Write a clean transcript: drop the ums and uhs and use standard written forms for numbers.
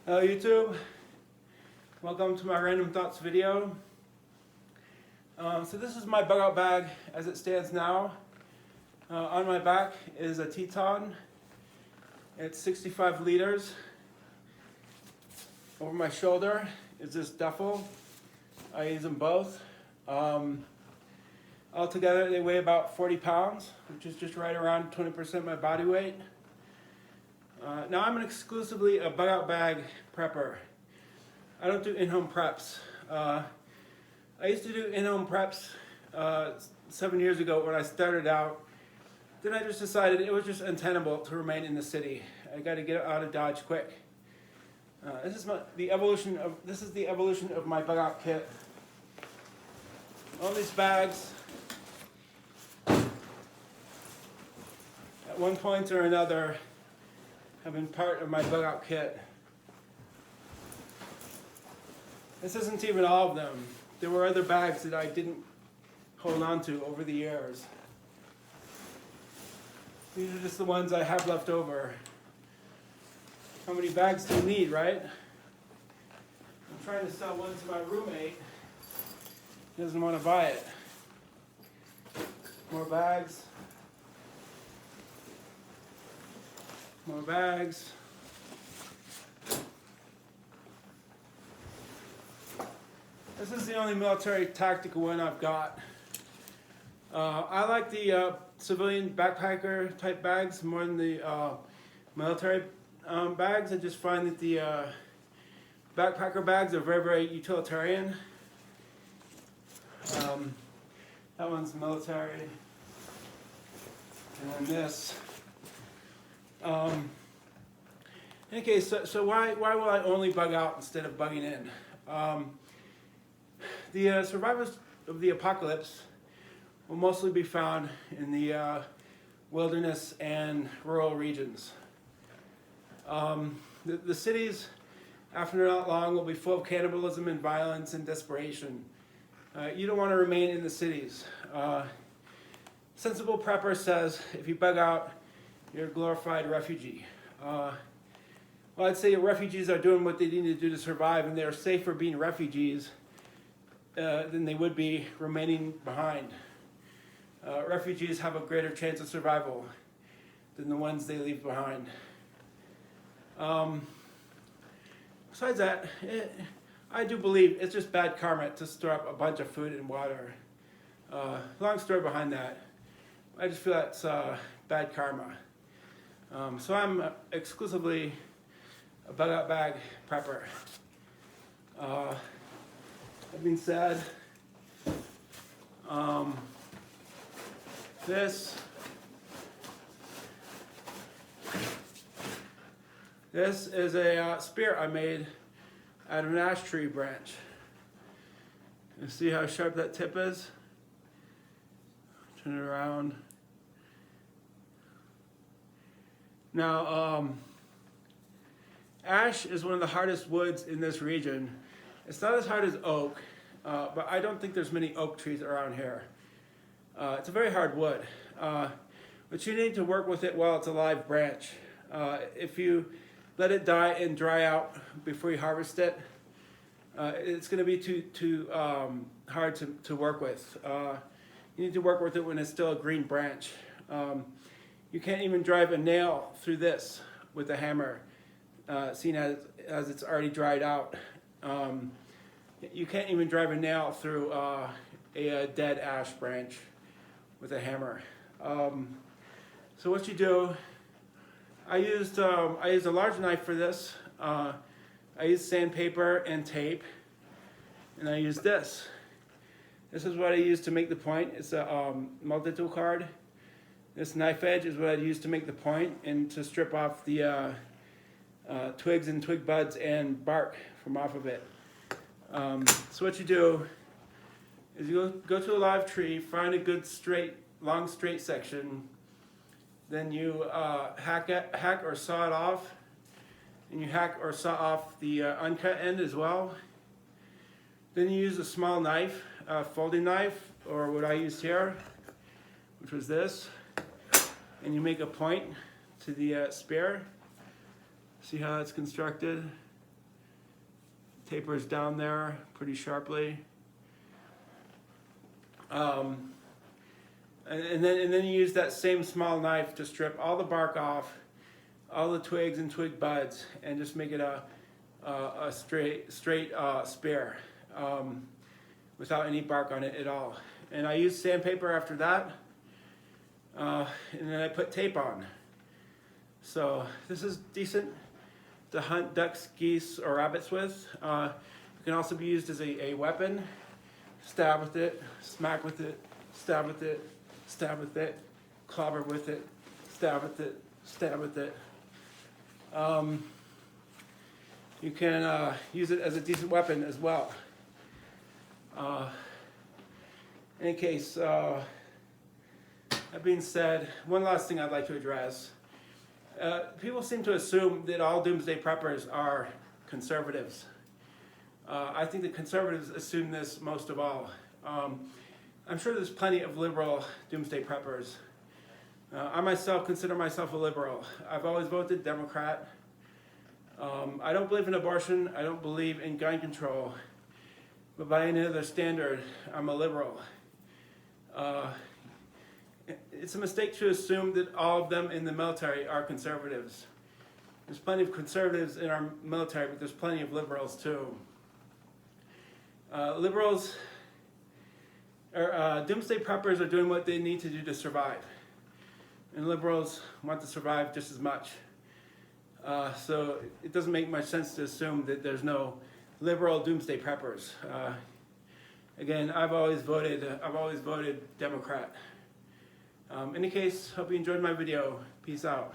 Hello YouTube, welcome to my random thoughts video. So this is my bug out bag as it stands now. On my back is a Teton. It's 65 liters. Over my shoulder is this duffel. I use them both. Altogether they weigh about 40 pounds, which is just right around 20% of my body weight. Now I'm exclusively a bug out bag prepper. I don't do in-home preps. I used to do in-home preps 7 years ago when I started out. Then I just decided it was just untenable to remain in the city. I got to get out of Dodge quick. This is the evolution of my bug out kit. All these bags, at one point or another, have been part of my bug out kit. This isn't even all of them. There were other bags that I didn't hold on to over the years. These are just the ones I have left over. How many bags do you need, right? I'm trying to sell one to my roommate. He doesn't want to buy it. More bags. More bags. This is the only military tactical one I've got. I like the civilian backpacker type bags more than the military bags. I just find that the backpacker bags are very, very utilitarian. That one's military. And then this. Okay, so why will I only bug out instead of bugging in? The survivors of the apocalypse will mostly be found in the wilderness and rural regions. The cities, after not long, will be full of cannibalism and violence and desperation. You don't want to remain in the cities. Sensible prepper says if you bug out, you're a glorified refugee. Well, I'd say refugees are doing what they need to do to survive, and they're safer being refugees than they would be remaining behind. Refugees have a greater chance of survival than the ones they leave behind. Besides that, I do believe it's just bad karma to store up a bunch of food and water. Long story behind that. I just feel that's bad karma. So I'm exclusively a bug out bag prepper. That being said, this is a spear I made out of an ash tree branch. You see how sharp that tip is? Turn it around. Now, ash is one of the hardest woods in this region. It's not as hard as oak, but I don't think there's many oak trees around here. It's a very hard wood, but you need to work with it while it's a live branch. If you let it die and dry out before you harvest it, it's going to be too hard to work with. You need to work with it when it's still a green branch. You can't even drive a nail through this with a hammer, seeing as it's already dried out. You can't even drive a nail through a dead ash branch with a hammer. So what you do, I used a large knife for this. I used sandpaper and tape, and I used this. This is what I used to make the point. It's a multi-tool card. This knife edge is what I used to make the point and to strip off the twigs and twig buds and bark from off of it. So what you do is you go to a live tree, find a good long straight section, then you hack or saw it off, and you hack or saw off the uncut end as well. Then you use a small knife, folding knife, or what I used here, which was this, and you make a point to the spear. See how that's constructed? Tapers down there pretty sharply. And then you use that same small knife to strip all the bark off, all the twigs and twig buds, and just make it a straight spear without any bark on it at all. And I use sandpaper after that, and then I put tape on. So this is decent to hunt ducks, geese, or rabbits with. It can also be used as a weapon. Stab with it, smack with it, stab with it, stab with it, clobber with it, stab with it, stab with it. You can use it as a decent weapon as well. In any case, that being said, one last thing I'd like to address. People seem to assume that all doomsday preppers are conservatives. I think the conservatives assume this most of all. I'm sure there's plenty of liberal doomsday preppers. I myself consider myself a liberal. I've always voted Democrat. I don't believe in abortion. I don't believe in gun control. But by any other standard, I'm a liberal. It's a mistake to assume that all of them in the military are conservatives. There's plenty of conservatives in our military, but there's plenty of liberals too. Doomsday preppers are doing what they need to do to survive. And liberals want to survive just as much. So it doesn't make much sense to assume that there's no liberal doomsday preppers. Again, I've always voted Democrat. In any case, hope you enjoyed my video. Peace out.